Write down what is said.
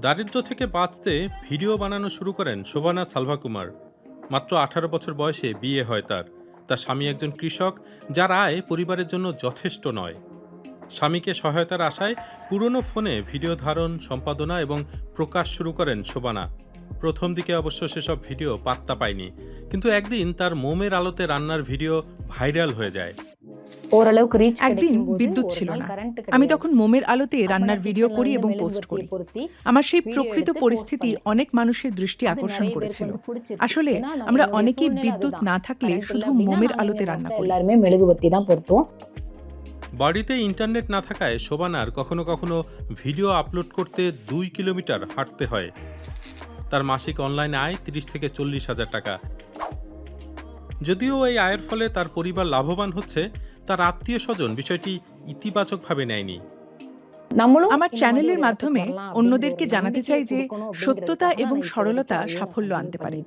দারিদ্র্য থেকে বাঁচতে ভিডিও বানানো শুরু করেন শোভানা সালভাকুমার। মাত্র 18 বছর বয়সে বিয়ে হয় তার। তার স্বামী একজন কৃষক, যার আয় পরিবারের জন্য যথেষ্ট নয়। স্বামীকে সহায়তার আশায় পুরনো ফোনে ভিডিও ধারণ, সম্পাদনা এবং প্রকাশ শুরু করেন শোভানা। প্রথম দিকে অবশ্য সেসব ভিডিও পাত্তা পায়নি, কিন্তু একদিন তার মোমের আলোতে রান্নার ভিডিও ভাইরাল হয়ে যায়। একদিন বিদ্যুৎ ছিল না। আমি তখন মোমের আলোতে রান্নার ভিডিও করি এবং পোস্ট করি। আমার সেই প্রকৃত পরিস্থিতি অনেক মানুষের দৃষ্টি আকর্ষণ করেছিল। আসলে আমরা অনেকেই বিদ্যুৎ না থাকলে শুধু মোমের আলোতে রান্না করি। বাড়িতে ইন্টারনেট না থাকায় শোভানার কখনো কখনো ভিডিও আপলোড করতে 2 কিলোমিটার হাঁটতে হয়। তার মাসিক অনলাইন আয় 30 থেকে 40 হাজার টাকা। যদিও এই আয়ের ফলে তার পরিবার লাভবান হচ্ছে, তার আত্মীয় স্বজন বিষয়টি ইতিবাচকভাবে নেয়নি। আমার চ্যানেলের মাধ্যমে অন্যদেরকে জানাতে চাই যে সত্যতা এবং সরলতা সাফল্য আনতে পারে।